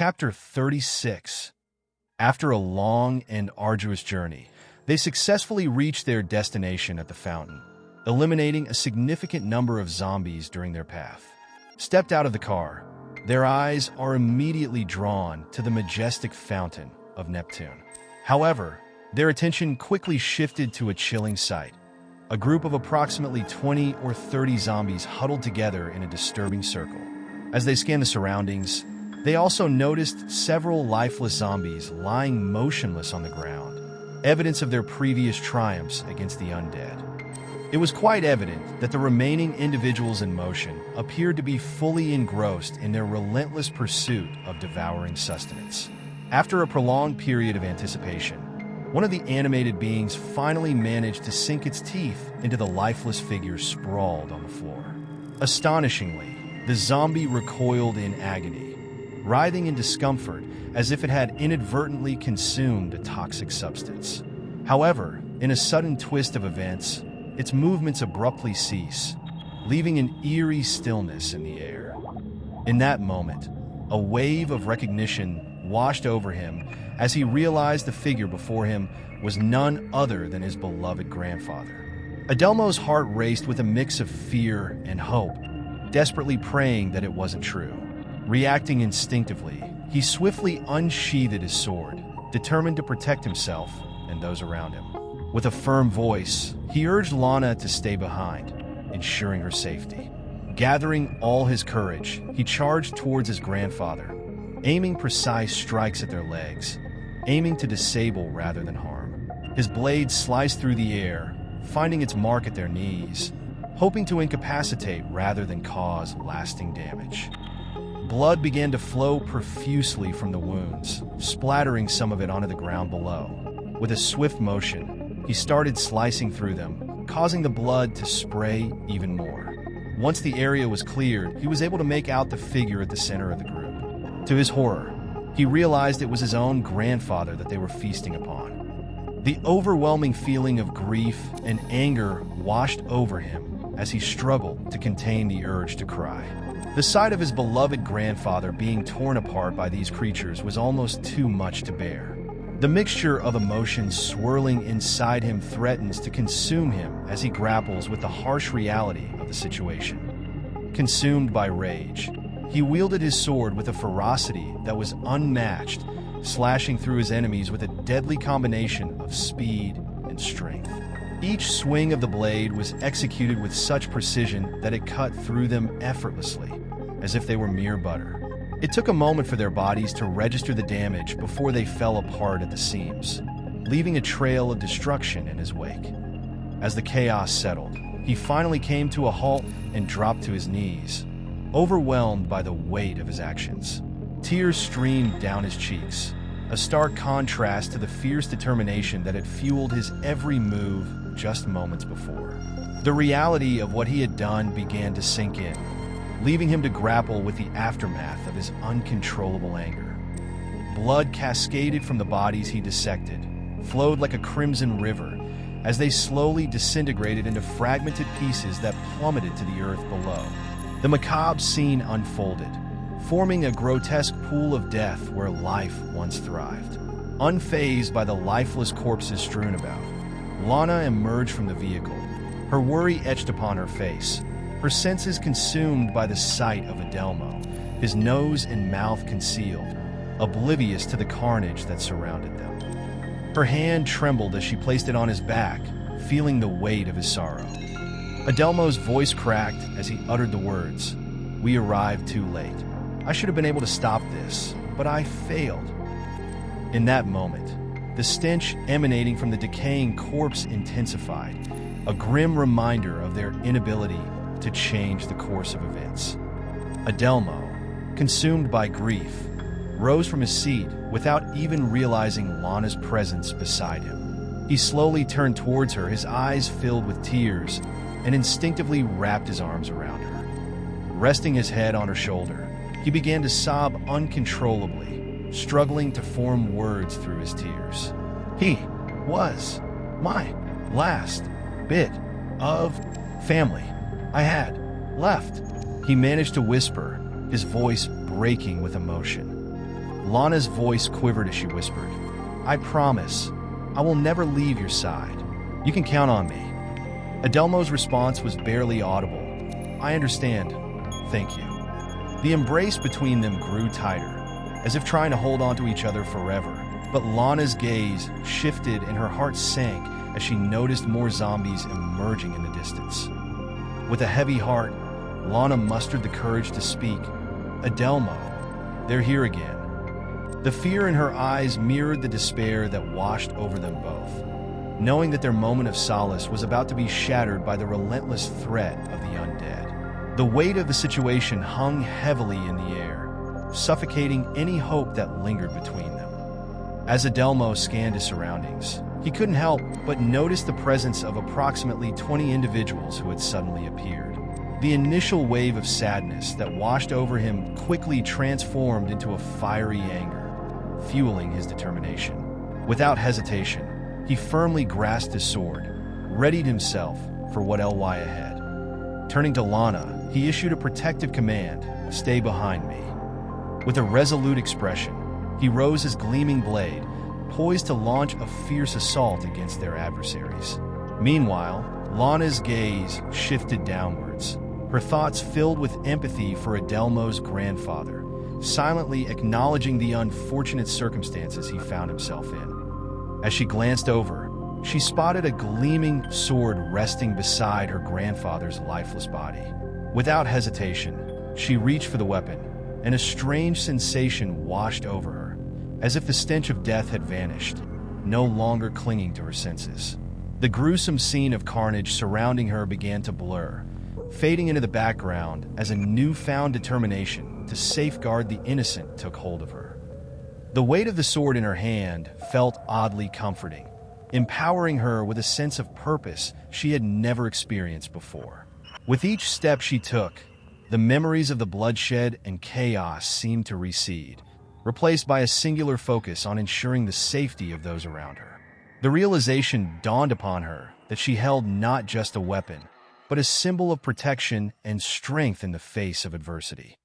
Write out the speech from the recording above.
Chapter 36. After a long and arduous journey, they successfully reached their destination at the fountain, eliminating a significant number of zombies during their path. Stepped out of the car, their eyes are immediately drawn to the majestic fountain of Neptune. However, their attention quickly shifted to a chilling sight. A group of approximately 20 or 30 zombies huddled together in a disturbing circle. As they scanned the surroundings, they also noticed several lifeless zombies lying motionless on the ground, evidence of their previous triumphs against the undead. It was quite evident that the remaining individuals in motion appeared to be fully engrossed in their relentless pursuit of devouring sustenance. After a prolonged period of anticipation, one of the animated beings finally managed to sink its teeth into the lifeless figure sprawled on the floor. Astonishingly, the zombie recoiled in agony, writhing in discomfort as if it had inadvertently consumed a toxic substance. However, in a sudden twist of events, its movements abruptly cease, leaving an eerie stillness in the air. In that moment, a wave of recognition washed over him as he realized the figure before him was none other than his beloved grandfather. Adelmo's heart raced with a mix of fear and hope, desperately praying that it wasn't true. Reacting instinctively, he swiftly unsheathed his sword, determined to protect himself and those around him. With a firm voice, he urged Lana to stay behind, ensuring her safety. Gathering all his courage, he charged towards his grandfather, aiming precise strikes at their legs, aiming to disable rather than harm. His blade sliced through the air, finding its mark at their knees, hoping to incapacitate rather than cause lasting damage. Blood began to flow profusely from the wounds, splattering some of it onto the ground below. With a swift motion, he started slicing through them, causing the blood to spray even more. Once the area was cleared, he was able to make out the figure at the center of the group. To his horror, he realized it was his own grandfather that they were feasting upon. The overwhelming feeling of grief and anger washed over him as he struggled to contain the urge to cry. The sight of his beloved grandfather being torn apart by these creatures was almost too much to bear. The mixture of emotions swirling inside him threatens to consume him as he grapples with the harsh reality of the situation. Consumed by rage, he wielded his sword with a ferocity that was unmatched, slashing through his enemies with a deadly combination of speed and strength. Each swing of the blade was executed with such precision that it cut through them effortlessly, as if they were mere butter. It took a moment for their bodies to register the damage before they fell apart at the seams, leaving a trail of destruction in his wake. As the chaos settled, he finally came to a halt and dropped to his knees, overwhelmed by the weight of his actions. Tears streamed down his cheeks, a stark contrast to the fierce determination that had fueled his every move just moments before. The reality of what he had done began to sink in, leaving him to grapple with the aftermath of his uncontrollable anger. Blood cascaded from the bodies he dissected, flowed like a crimson river, as they slowly disintegrated into fragmented pieces that plummeted to the earth below. The macabre scene unfolded, forming a grotesque pool of death where life once thrived. Unfazed by the lifeless corpses strewn about, Lana emerged from the vehicle, her worry etched upon her face, her senses consumed by the sight of Adelmo, his nose and mouth concealed, oblivious to the carnage that surrounded them. Her hand trembled as she placed it on his back, feeling the weight of his sorrow. Adelmo's voice cracked as he uttered the words, "We arrived too late. I should have been able to stop this, but I failed." In that moment, the stench emanating from the decaying corpse intensified, a grim reminder of their inability to change the course of events. Adelmo, consumed by grief, rose from his seat without even realizing Lana's presence beside him. He slowly turned towards her, his eyes filled with tears, and instinctively wrapped his arms around her. Resting his head on her shoulder, he began to sob uncontrollably, struggling to form words through his tears. He was my last bit of family I had left, he managed to whisper, his voice breaking with emotion. Lana's voice quivered as she whispered, "I promise, I will never leave your side. You can count on me." Adelmo's response was barely audible. "I understand. Thank you." The embrace between them grew tighter, as if trying to hold on to each other forever. But Lana's gaze shifted and her heart sank as she noticed more zombies emerging in the distance. With a heavy heart, Lana mustered the courage to speak. "Adelmo, they're here again." The fear in her eyes mirrored the despair that washed over them both, knowing that their moment of solace was about to be shattered by the relentless threat of the undead. The weight of the situation hung heavily in the air, suffocating any hope that lingered between them. As Adelmo scanned his surroundings, he couldn't help but notice the presence of approximately 20 individuals who had suddenly appeared. The initial wave of sadness that washed over him quickly transformed into a fiery anger, fueling his determination. Without hesitation, he firmly grasped his sword, readied himself for what lay ahead. Turning to Lana, he issued a protective command, "Stay behind me." With a resolute expression, he rose his gleaming blade, poised to launch a fierce assault against their adversaries. Meanwhile, Lana's gaze shifted downwards, her thoughts filled with empathy for Adelmo's grandfather, silently acknowledging the unfortunate circumstances he found himself in. As she glanced over, she spotted a gleaming sword resting beside her grandfather's lifeless body. Without hesitation, she reached for the weapon, and a strange sensation washed over her, as if the stench of death had vanished, no longer clinging to her senses. The gruesome scene of carnage surrounding her began to blur, fading into the background as a newfound determination to safeguard the innocent took hold of her. The weight of the sword in her hand felt oddly comforting, empowering her with a sense of purpose she had never experienced before. With each step she took, the memories of the bloodshed and chaos seemed to recede, replaced by a singular focus on ensuring the safety of those around her. The realization dawned upon her that she held not just a weapon, but a symbol of protection and strength in the face of adversity.